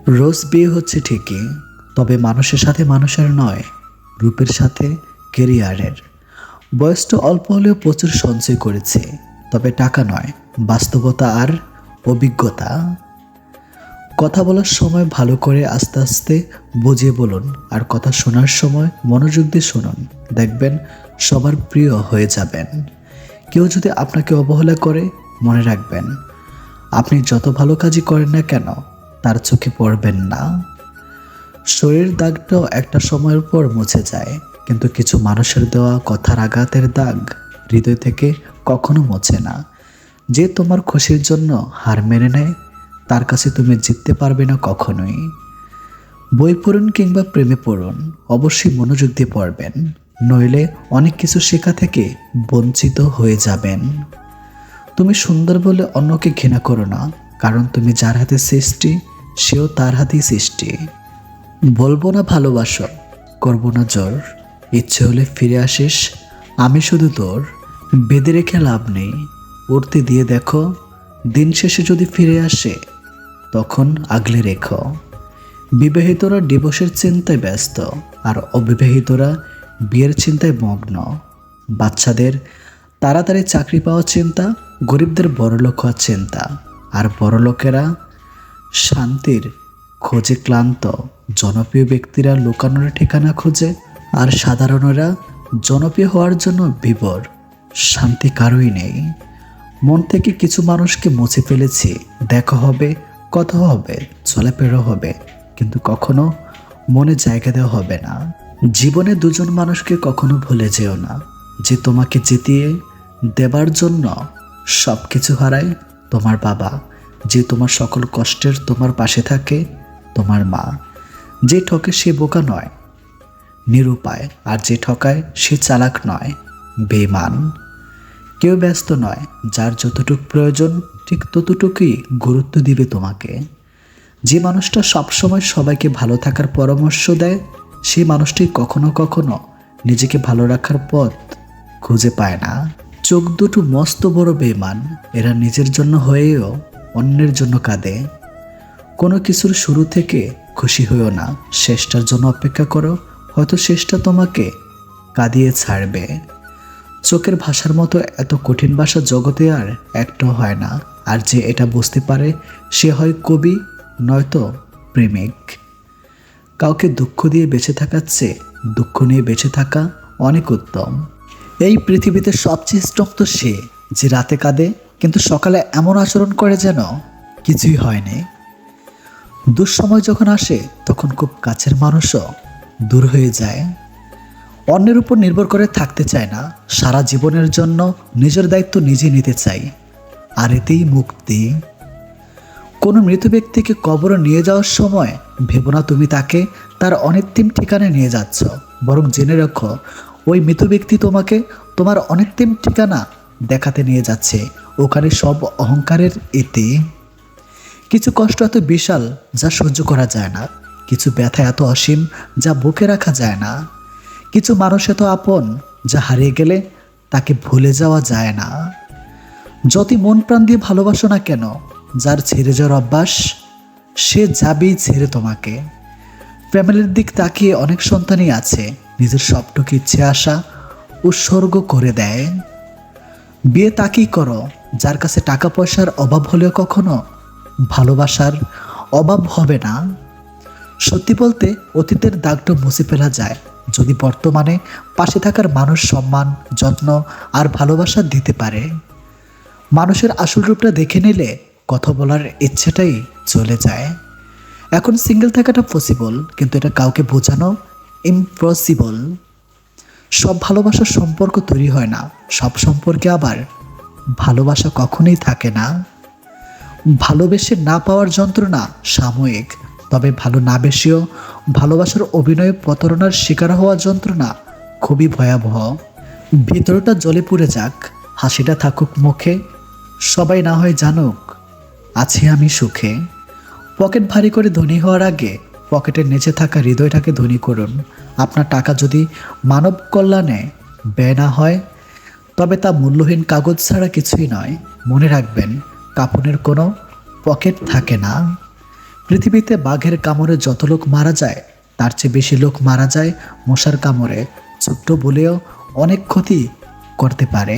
রোজ বিয়ে হচ্ছে ঠিকই, তবে মানুষের সাথে মানুষের নয়, রূপের সাথে কেরিয়ারের। বয়সটা অল্প হলেও প্রচুর সঞ্চয় করেছে, তবে টাকা নয়, বাস্তবতা আর অভিজ্ঞতা। কথা বলার সময় ভালো করে আস্তে আস্তে বুঝিয়ে বলুন, আর কথা শোনার সময় মনোযোগ দিয়ে শুনুন। দেখবেন সবার প্রিয় হয়ে যাবেন। কেউ যদি আপনাকে অবহেলা করে, মনে রাখবেন আপনি যত ভালো কাজই করেন না কেন তার চোখে পড়বেন না। শরীর দাগটাও একটা সময়ের পর মুছে যায়, কিন্তু কিছু মানুষের দেওয়া কথার আঘাতের দাগ হৃদয় থেকে কখনো মোছে না। যে তোমার খুশির জন্য হার মেনে নেয়, তার কাছে তুমি জিততে পারবে না কখনোই। বই পড়ুন কিংবা প্রেমে পড়ুন, অবশ্যই মনোযোগ দিয়ে পড়বেন, নইলে অনেক কিছু শেখা থেকে বঞ্চিত হয়ে যাবেন। তুমি সুন্দর বলে অন্যকে ঘৃণা করো না, কারণ তুমি যার হাতে সৃষ্টি, সেও তার হাতেই সৃষ্টি। বলবো না ভালোবাসো, করবো না জোর, ইচ্ছে হলে ফিরে আসিস, আমি শুধু তোর। বেঁধে রেখে লাভ নেই, উড়তে দিয়ে দেখো, দিন শেষে যদি ফিরে আসে তখন আগলে রেখো। বিবাহিতরা ডিভোর্সের চিন্তায় ব্যস্ত, আর অবিবাহিতরা বিয়ের চিন্তায় মগ্ন। বাচ্চাদের তাড়াতাড়ি চাকরি পাওয়ার চিন্তা, গরিবদের বড়লোক হওয়ার চিন্তা, আর বড়লোকেরা শান্তির খোঁজে ক্লান্ত। জনপ্রিয় ব্যক্তিরা লুকানোর ঠিকানা খোঁজে, আর সাধারণরা জনপ্রিয় হওয়ার জন্য বিভোর। শান্তি কারোই নেই। মন থেকে কিছু মানুষকে মুছে ফেলেছি, দেখা হবে, কথা হবে, চলাফেরা হবে, কিন্তু কখনো মনে জায়গা দেওয়া হবে না। জীবনে দুজন মানুষকে কখনো ভুলে যেও না, যে তোমাকে জিতিয়ে দেবার জন্য সব কিছু হারায়। তোমার বাবা, যে তোমার সকল কষ্টের তোমার পাশে থাকে। তোমার মা, যে ঠকে সে বোকা নয়, নিরুপায়, আর যে ঠকায় সে চালাক নয়, বেঈমান। কেউ ব্যস্ত নয়, যার যতটুকু প্রয়োজন ঠিক ততটুকুই গুরুত্ব দিবে তোমাকে। যে মানুষটা সবসময় সবাইকে ভালো থাকার পরামর্শ দেয়, সেই মানুষটি কখনো কখনো নিজেকে ভালো রাখার পথ খুঁজে পায় না। চোখ দুটো মস্ত বড় বেঈমান, এরা নিজের জন্য হয়েও অন্যের জন্য কাঁদে। কোনো কিছুর শুরু থেকে খুশি হয়েও না, শেষটার জন্য অপেক্ষা করো, হয়তো শেষটা তোমাকে কাঁদিয়ে ছাড়বে। চোখের ভাষার মতো এত কঠিন ভাষা জগতে আর একটাও হয় না, আর যে এটা বুঝতে পারে সে হয় কবি, নয়তো প্রেমিক। কাউকে দুঃখ দিয়ে বেঁচে থাকার চেয়ে দুঃখ নিয়ে বেঁচে থাকা অনেক উত্তম। এই পৃথিবীতে সবচেয়ে স্ট্রং তো সে, যে রাতে কাঁদে কিন্তু সকালে এমন আচরণ করে যেন কিছুই হয়নি। দুঃসময় যখন আসে তখন খুব কাছের মানুষও দূর হয়ে যায়। অন্যের উপর নির্ভর করে থাকতে চায় না, সারা জীবনের জন্য নিজের দায়িত্ব নিজে নিতে চাই, আর এতেই মুক্তি। কোনো মৃত ব্যক্তিকে কবরে নিয়ে যাওয়ার সময় ভেবো না তুমি তাকে তার অনিত্যম ঠিকানায় নিয়ে যাচ্ছ, বরং জেনে রাখো ওই মৃত ব্যক্তি তোমাকে তোমার অনিত্যম ঠিকানা দেখাতে নিয়ে যাচ্ছে। ওখানে সব অহংকারের এতে। কিছু কষ্ট এত বিশাল যা সহ্য করা যায় না, কিছু ব্যথা এত অসীম যা বুকে রাখা যায় না, কিছু মানুষ এত আপন যা হারিয়ে গেলে তাকে ভুলে যাওয়া যায় না। যতই মন প্রাণ দিয়ে ভালোবাসো না কেন, যার ছেড়ে যাওয়ার অভ্যাস সে যাবেই ছেড়ে তোমাকে। ফ্যামিলির দিক তাকিয়ে অনেক সন্তানই আছে নিজের সবটুকু ইচ্ছে আশা উৎসর্গ করে দেয়। বিয়ে তাকেই করো যার কাছে টাকা পয়সার অভাব হলেও কখনো ভালোবাসার অভাব হবে না। সত্যি বলতে অতীতের দাগটা মুছে ফেলা যায় যদি বর্তমানে পাশে থাকার মানুষ সম্মান, যত্ন আর ভালোবাসা দিতে পারে। মানুষের আসল রূপটা দেখে নিলে কথা বলার ইচ্ছেটাই চলে যায়। এখন সিঙ্গেল থাকাটা পসিবল, কিন্তু এটা কাউকে বোঝানো ইম্পসিবল। সব ভালোবাসার সম্পর্ক তৈরি হয় না, সব সম্পর্কে আবার ভালোবাসা কখনোই থাকে না। ভালোবেসে না পাওয়ার যন্ত্রণা সাময়িক, তবে ভালো না বেশিও ভালোবাসার অভিনয়ে প্রতারণার শিকার হওয়া যন্ত্রণা খুবই ভয়াবহ। ভিতরটা জ্বলে পুড়ে যাক, হাসিটা থাকুক মুখে, সবাই না হয় জানুক আছি আমি সুখে। পকেট ভারী করে ধনী হওয়ার আগে পকেটের নিচে থাকা হৃদয়টাকে ধনী করুন। আপনার টাকা যদি মানব কল্যাণে ব্যয় না হয়, তবে তা মূল্যহীন কাগজ ছাড়া কিছুই নয়। মনে রাখবেন, কাপড়ের কোনো পকেট থাকে না। পৃথিবীতে বাঘের কামড়ে যত লোক মারা যায় তার চেয়ে বেশি লোক মারা যায় মশার কামড়ে। ছোট্ট বলেও অনেক ক্ষতি করতে পারে।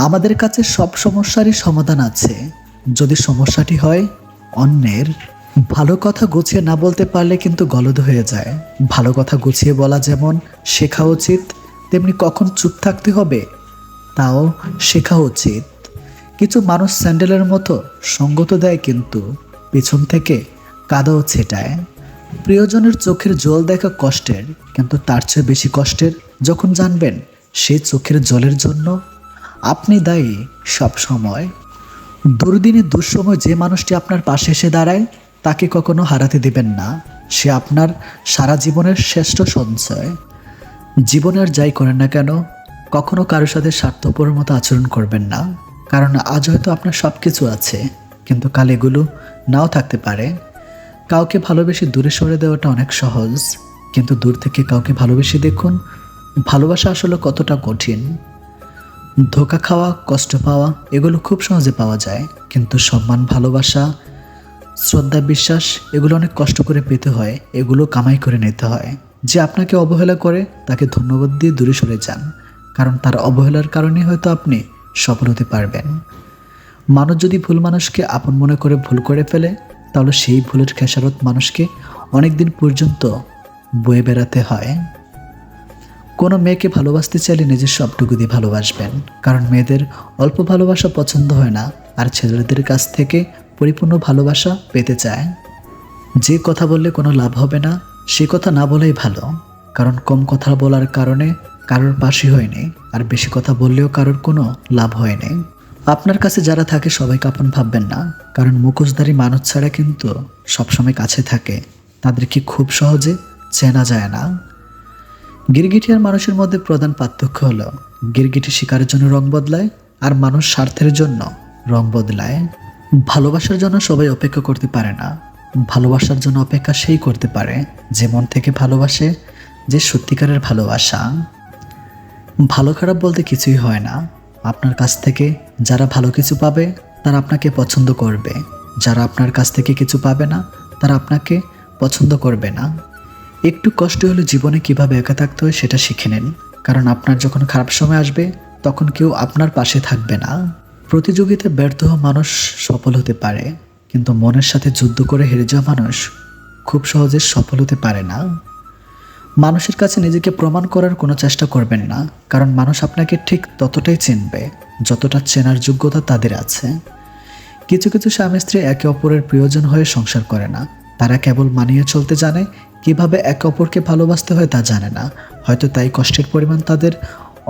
আমাদের কাছে সব সমস্যারই সমাধান আছে, যদি সমস্যাটি হয় অন্যের। ভালো কথা গুছিয়ে না বলতে পারলে কিন্তু গলদ হয়ে যায়। ভালো কথা গুছিয়ে বলা যেমন শেখা উচিত, তেমনি কখন চুপ থাকতে হবে তাও শেখা উচিত। কিছু মানুষ স্যান্ডেলের মতো সঙ্গত দেয় কিন্তু পিছন থেকে কাদাও ছেটায়। প্রিয়জনের চোখের জল দেখা কষ্টের, কিন্তু তার চেয়ে বেশি কষ্টের যখন জানবেন সেই চোখের জলের জন্য আপনি দায়ী সব সময়। দুর্দিনে দুঃসময় যে মানুষটি আপনার পাশে এসে দাঁড়ায় তাকে কখনো হারাতে দিবেন না। সে আপনার সারা জীবনের শ্রেষ্ঠ সঞ্চয়। জীবনে আর যাই করেন না কেন কখনো কারোর সাথে স্বার্থপরের মতো আচরণ করবেন না। কারণ আজ হয়তো আপনার সব কিছু আছে, কিন্তু কাল এগুলো নাও থাকতে পারে। কাউকে ভালোবেসে দূরে সরে দেওয়াটা অনেক সহজ, কিন্তু দূর থেকে কাউকে ভালোবেসে দেখুন ভালোবাসা আসলে কতটা কঠিন। ধোঁকা খাওয়া, কষ্ট পাওয়া এগুলো খুব সহজে পাওয়া যায়, কিন্তু সম্মান, ভালোবাসা, শ্রদ্ধা, বিশ্বাস এগুলো অনেক কষ্ট করে পেতে হয়, এগুলো কামাই করে নিতে হয়। যে আপনাকে অবহেলা করে তাকে ধন্যবাদ দিয়ে দূরে সরে যান, কারণ তার অবহেলার কারণে হয়তো আপনি সফল হতে পারবেন। মানুষ যদি ভুল মানুষকে আপন মনে করে ভুল করে ফেলে তাহলে সেই ভুলের খেসারত মানুষকে অনেক দিন পর্যন্ত বয়ে বেড়াতে হয়। কোনো মেয়েকে ভালোবাসতে চাইলে নিজের সবটুকু দিয়ে ভালোবাসবেন, কারণ মেয়েদের অল্প ভালোবাসা পছন্দ হয় না, আর ছেলেদের কাছ থেকে পরিপূর্ণ ভালোবাসা পেতে চায়। যে কথা বললে কোনো লাভ হবে না সে কথা না বলাই ভালো, কারণ কম কথা বলার কারণে কারোর পাশে হয়নি, আর বেশি কথা বললেও কারোর কোনো লাভ হয়নি। আপনার কাছে যারা থাকে সবাইকে আপন ভাববেন না, কারণ মুখোশধারী মানুষ ছাড়া কিন্তু সবসময় কাছে থাকে, তাদেরকে খুব সহজে চেনা যায় না। গিরগিটি আর মানুষের মধ্যে প্রধান পার্থক্য হলো গিরগিটি শিকারের জন্য রং বদলায় আর মানুষ স্বার্থের জন্য রং বদলায়। ভালোবাসার জন্য সবাই অপেক্ষা করতে পারে না, ভালোবাসার জন্য অপেক্ষা সেই করতে পারে যে মন থেকে ভালোবাসে, যে সত্যিকারের ভালোবাসা। ভালো খারাপ বলতে কিছুই হয় না, আপনার কাছ থেকে যারা ভালো কিছু পাবে তারা আপনাকে পছন্দ করবে, যারা আপনার কাছ থেকে কিছু পাবে না তারা আপনাকে পছন্দ করবে না। একটু কষ্ট হলে জীবনে কিভাবে একা থাকতে হয় সেটা শিখে নিন, কারণ আপনার যখন খারাপ সময় আসবে তখন কেউ আপনার পাশে থাকবে না। প্রতিযোগিতায় ব্যর্থ হওয়া মানুষ সফল হতে পারে, কিন্তু মনের সাথে যুদ্ধ করে হেরে যাওয়া মানুষ খুব সহজে সফল হতে পারে না। মানুষের কাছে নিজেকে প্রমাণ করার কোনো চেষ্টা করবেন না, কারণ মানুষ আপনাকে ঠিক ততটাই চিনবে যতটা চেনার যোগ্যতা তাদের আছে। কিছু কিছু স্বামী স্ত্রী একে অপরের প্রিয়জন হয়ে সংসার করে না, তারা কেবল মানিয়ে চলতে জানে, কিভাবে একে অপরকে ভালোবাসতে হয় তা জানে না। হয়তো তাই কষ্টের পরিমাণ তাদের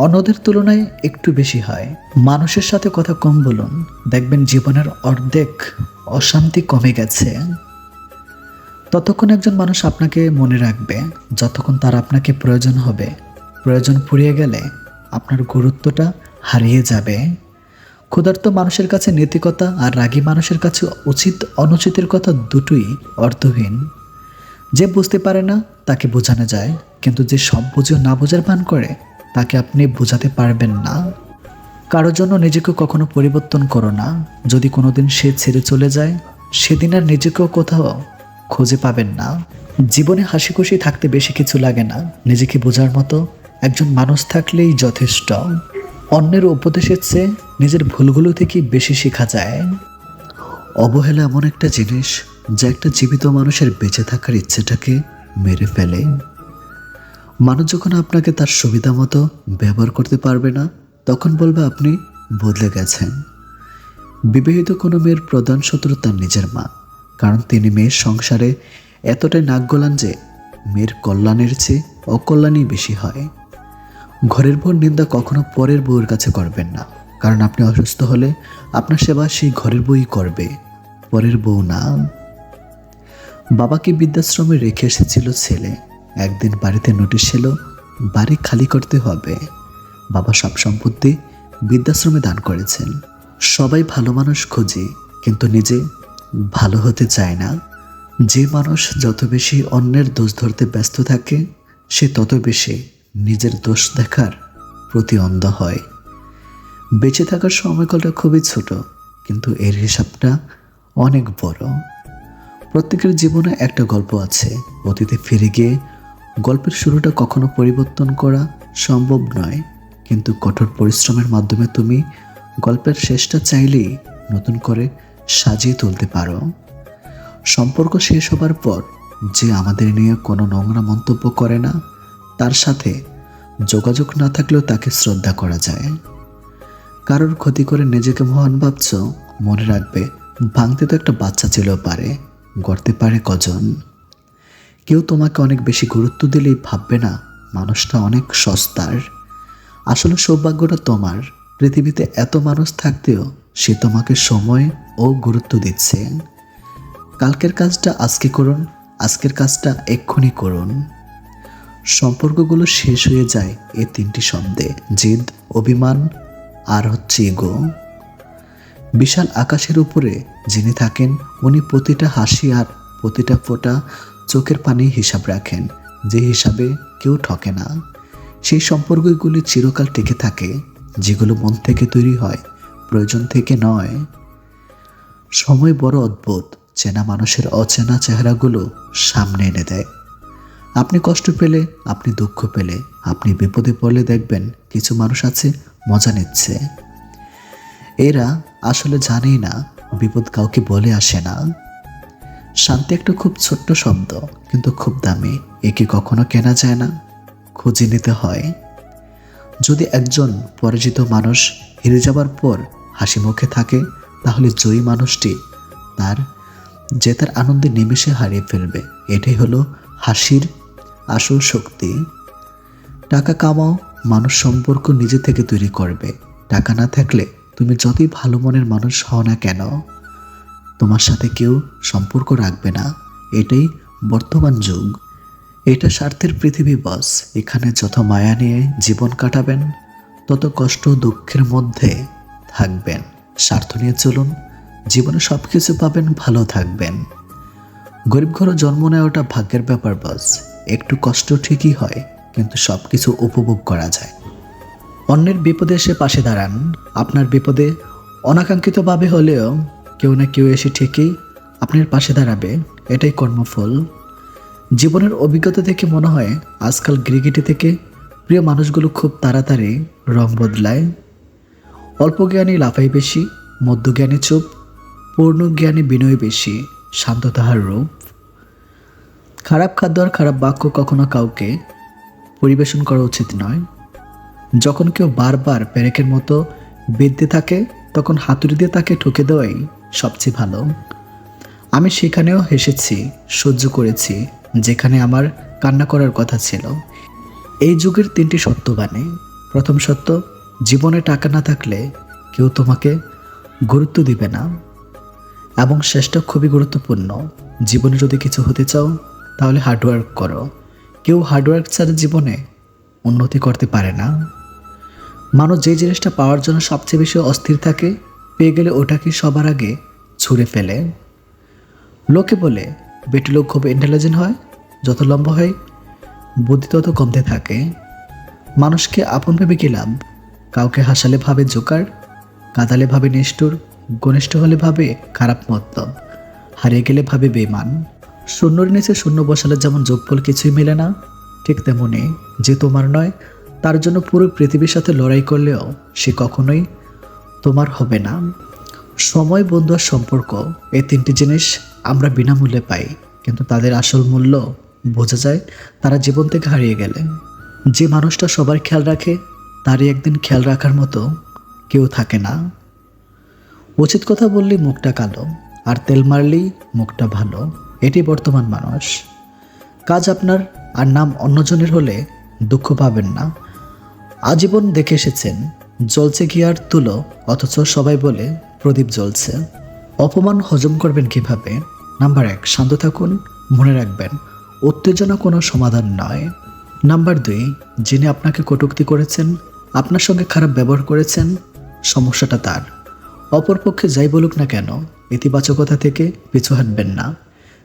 অন্যদের তুলনায় একটু বেশি হয়। মানুষের সাথে কথা কম বলুন, দেখবেন জীবনের অর্ধেক অশান্তি কমে গেছে। ততক্ষণ একজন মানুষ আপনাকে মনে রাখবে যতক্ষণ তার আপনাকে প্রয়োজন হবে। প্রয়োজন ফুরিয়ে গেলে আপনার গুরুত্বটা হারিয়ে যাবে। ক্ষুধার্ত মানুষের কাছে নৈতিকতা আর রাগী মানুষের কাছে উচিত অনুচিতের কথা দুটোই অর্থহীন। যে বুঝতে পারে না তাকে বোঝানো যায়, কিন্তু যে সব বুঝেও না বোঝার ভান করে তাকে আপনি বোঝাতে পারবেন না। কারোর জন্য নিজেকে কখনো পরিবর্তন করো না, যদি কোনোদিন সে ছেড়ে চলে যায় সেদিন আর নিজেকেও কোথাও খুঁজে পাবেন না। জীবনে হাসি খুশি থাকতে বেশি কিছু লাগে না, নিজেকে বোঝার মতো একজন মানুষ থাকলেই যথেষ্ট। অন্যের উপদেশের চেয়ে নিজের ভুলগুলো থেকে বেশি শেখা যায়। অবহেলা এমন একটা জিনিস যা একটা জীবিত মানুষের বেঁচে থাকার ইচ্ছেটাকে মেরে ফেলে। মানুষ যখন আপনাকে তার সুবিধা মতো ব্যবহার করতে পারবে না তখন বলবে আপনি বদলে গেছেন। বিবাহিত কোনো মেয়ের প্রধান শত্রু তার নিজের মা, কারণ তিনি মেয়ের সংসারে এতটাই নাক গলান যে মেয়ের কল্যাণের চেয়ে অকল্যাণই বেশি হয়। ঘরের বউর নিন্দা কখনো পরের বউয়ের কাছে করবেন না, কারণ আপনি অসুস্থ হলে আপনার সেবা সেই ঘরের বউই করবে, পরের বউ না। বাবাকে বৃদ্ধাশ্রমে রেখে এসেছিল ছেলে, একদিন বাড়িতে নোটিশ এলো বাড়ি খালি করতে হবে। বাবা সব সম্পত্তি বৃদ্ধাশ্রমে দান করেছেন। সবাই ভালো মানুষ খোঁজে, কিন্তু নিজে ভালো হতে চায় না। যে মানুষ যত বেশি অন্যের দোষ ধরতে ব্যস্ত থাকে সে তত বেশি নিজের দোষ দেখার প্রতি অন্ধ হয়। বেঁচে থাকার সময়কালটা খুবই ছোট, কিন্তু এর হিসাবটা অনেক বড়। প্রত্যেকের জীবনে একটা গল্প আছে। অতীতে ফিরে গিয়ে গল্পের শুরুটা কখনো পরিবর্তন করা সম্ভব নয়, কিন্তু কঠোর পরিশ্রমের মাধ্যমে তুমি গল্পের শেষটা চাইলেই নতুন করে সাজিয়ে তুলতে পারো। সম্পর্ক শেষ হবার পর যে আমাদের নিয়ে কোনো নোংরা মন্তব্য করে না, তার সাথে যোগাযোগ না থাকলেও তাকে শ্রদ্ধা করা যায়। কারোর ক্ষতি করে নিজেকে মহান ভাবছ, মনে রাখবে ভাঙতে তো একটা বাচ্চা ছেলেও পারে, গড়তে পারে কজন। কেউ তোমাকে অনেক বেশি গুরুত্ব দিলেই ভাববে না মানুষটা অনেক সস্তার। আসলে সৌভাগ্যটা তোমার, পৃথিবীতে এত মানুষ থাকতেও সে তোমাকে সময় ও গুরুত্ব দিচ্ছে। কালকের কাজটা আজকে করুন, আজকের কাজটা এক্ষুনি করুন। সম্পর্কগুলো শেষ হয়ে যায় এই তিনটি শব্দে: জিদ, অভিমান আর ইগো। বিশাল আকাশের উপরে যিনি থাকেন, উনি প্রতিটা হাসি আর প্রতিটা ফোঁটা চোখের পানি হিসাব রাখেন, যে হিসাবে কেউ ঠকে না। সেই সম্পর্কগুলি চিরকাল টিকে থাকে, যেগুলো মন থেকে তৈরি হয়, প্রয়োজন থেকে নয়। সময় বড় অদ্ভুত, চেনা মানুষের অচেনা চেহারাগুলো সামনে এনে দেয়। আপনি কষ্ট পেলে, আপনি দুঃখ পেলে, আপনি বিপদে পড়লে দেখবেন কিছু মানুষ আছে মজা নিচ্ছে। এরা আসলে জানেই না বিপদ কাউকে বলে আসে না। শান্তি একটা খুব ছোট্ট শব্দ, কিন্তু খুব দামি। একে কখনো কেনা যায় না, খুঁজে নিতে হয়। যদি একজন পরিচিত মানুষ হেরে যাবার পর হাসি মুখে থাকে, তাহলে জয়ী মানুষটি তার জেতার আনন্দে নিমেষে হারিয়ে ফেলবে। এটাই হলো হাসির আসল শক্তি। টাকা কামাও, মানুষ সম্পর্ক নিজে থেকে তৈরি করবে। টাকা না থাকলে তুমি যতই ভালো মনের মানুষ হও না কেন, তোমার সাথে কেউ সম্পর্ক রাখবে না। এটাই বর্তমান যুগ। এটা স্বার্থের পৃথিবী বস। এখানে যত মায়া নিয়ে জীবন কাটাবেন, তত কষ্ট দুঃখের মধ্যে থাকবেন। স্বার্থ নিয়ে চলুন, জীবনে সব কিছু পাবেন, ভালো থাকবেন। গরিব ঘরে জন্ম নেওয়াটা ভাগ্যের ব্যাপার বস। একটু কষ্ট ঠিকই হয়, কিন্তু সব কিছু উপভোগ করা যায়। অন্যের বিপদে এসে পাশে দাঁড়ান। আপনার বিপদে অনাকাঙ্ক্ষিতভাবে হলেও কেউ না কেউ এসে ঠিকই আপনার পাশে দাঁড়াবে। এটাই কর্মফল। জীবনের অভিজ্ঞতা থেকে মনে হয় আজকাল ক্রিকেটে থেকে প্রিয় মানুষগুলো খুব তাড়াতাড়ি রং বদলায়। অল্প জ্ঞানী লাফাই বেশি, মধ্যজ্ঞানী চুপ, পূর্ণ জ্ঞানী বিনয় বেশি, শান্ত তাহার রূপ। খারাপ খাদ্য আর খারাপ বাক্য কখনো কাউকে পরিবেশন করা উচিত নয়। যখন কেউ বারবার পেরেকের মতো বেঁধতে থাকে, তখন হাতুড়ি দিয়ে তাকে ঠুকে দেওয়াই সবচেয়ে ভালো। আমি সেখানেও হেসেছি, সহ্য করেছি, যেখানে আমার কান্না করার কথা ছিল। এই যুগের তিনটি সত্যবাণী। প্রথম সত্য, জীবনে টাকা না থাকলে কেউ তোমাকে গুরুত্ব দিবে না। এবং শেষটা খুবই গুরুত্বপূর্ণ, জীবনে যদি কিছু হতে চাও তাহলে হার্ডওয়ার্ক করো। কেউ হার্ডওয়ার্ক ছাড়া জীবনে উন্নতি করতে পারে না। মানুষ যে জিনিসটা পাওয়ার জন্য সবচেয়ে বেশি অস্থির থাকে, পেয়ে গেলে ওটাকে সবার আগে ছুঁড়ে ফেলে। লোকে বলে বেটি লোক খুব ইন্টেলিজেন্ট হয়, যত লম্বা হয় বুদ্ধি তত কমতে থাকে। মানুষকে আপন ভেবে কি লাভ? কাউকে হাসালে ভাবে জোকার, কাঁদালে ভাবে নিষ্ঠুর, ঘনিষ্ঠ হলে ভাবে খারাপ মতলব, হারিয়ে গেলে ভাবে বেমান। শূন্যর নিচে শূন্য বসালে যেমন যোগফল কিছুই মেলে না, ঠিক তেমনি যে তোমার নয় তার জন্য পুরো পৃথিবীর সাথে লড়াই করলেও সে কখনোই তোমার হবে না। সময়, বন্ধু আর সম্পর্ক, এই তিনটি জিনিস আমরা বিনামূল্যে পাই, কিন্তু তাদের আসল মূল্য বোঝা যায় তারা জীবন থেকে হারিয়ে গেলে। যে মানুষটা সবার খেয়াল রাখে, তারই একদিন খেয়াল রাখার মতো কেউ থাকে না। উচিত কথা বললে মুখটা কালো, আর তেল মারলেই মুখটা ভালো। এটি বর্তমান মানুষ। কাজ আপনার আর নাম অন্যজনের হলে দুঃখ পাবেন না। আজীবন দেখে এসেছেন জ্বলছে ঘি আর তুলো, অথচ সবাই বলে প্রদীপ জ্বলছে। অপমান হজম করবেন কিভাবে? নাম্বার 1, শান্ত থাকুন। মনে রাখবেন উত্তেজনা কোনো সমাধান নয়। নাম্বার 2, যিনি আপনাকে কটূক্তি করেছেন, আপনার সঙ্গে খারাপ ব্যবহার করেছেন, সমস্যাটা তার। অপরপক্ষে যাই বলুক না কেন, ইতিবাচকতা থেকে পিছু হাঁটবেন না।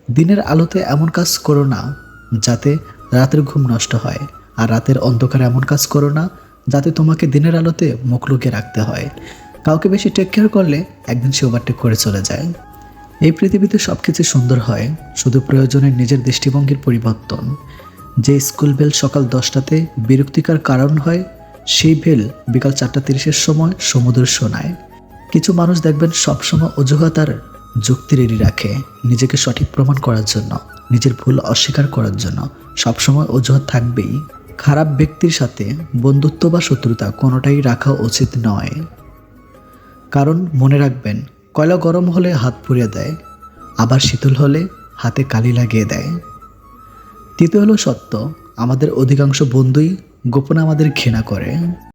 দিনের আলোতে এমন কাজ করো না যাতে রাতের ঘুম নষ্ট হয়, আর রাতের অন্ধকারে এমন কাজ করো না যাতে তোমাকে দিনের আলোতে মুখ লুকিয়ে রাখতে হয়। কাউকে বেশি টেক কেয়ার করলে একদিন সে ওভারটেক করে চলে যায়। এই পৃথিবীতে সব কিছু সুন্দর হয়, শুধু প্রয়োজনে নিজের দৃষ্টিভঙ্গির পরিবর্তন। যে স্কুল বেল সকাল 10টাতে বিরক্তিকর কারণ হয়, সেই বেল বিকাল 4:30-এর সময় সমুদ্র শোনায়। কিছু মানুষ দেখবেন সবসময় অজুহাত আর যুক্তি রেডি রাখে, নিজেকে সঠিক প্রমাণ করার জন্য, নিজের ভুল অস্বীকার করার জন্য সবসময় অজুহাত থাকবেই। খারাপ ব্যক্তির সাথে বন্ধুত্ব বা শত্রুতা কোনোটাই রাখা উচিত নয়। কারণ মনে রাখবেন, কয়লা গরম হলে হাত পুড়িয়ে দেয়, আবার শীতল হলে হাতে কালি লাগিয়ে দেয়। তৃতীয় হলো সত্য, আমাদের অধিকাংশ বন্ধুই গোপনে আমাদের ঘৃণা করে।